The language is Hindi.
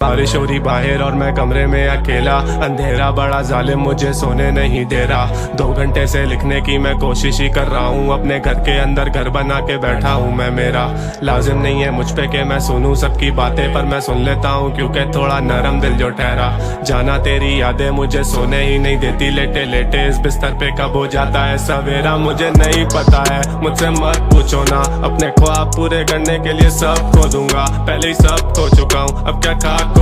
बारिश हो रही बाहर और मैं कमरे में अकेला, अंधेरा बड़ा जालिम मुझे सोने नहीं दे रहा। 2 घंटे से लिखने की मैं कोशिश ही कर रहा हूँ, अपने घर के अंदर घर बना के बैठा हूँ मैं। मेरा लाजिम नहीं है मुझ पे कि मैं सुनूं सबकी बातें, पर मैं सुन लेता हूँ क्योंकि थोड़ा नरम दिल जो ठहरा। जाना तेरी यादें मुझे सोने ही नहीं देती, लेटे लेटे इस बिस्तर पे कब हो जाता है सवेरा मुझे नहीं पता है। मुझसे मत पूछो ना, अपने ख्वाब पूरे करने के लिए सब खो दूंगा, पहले ही सब खो चुका हूँ, अब क्या खा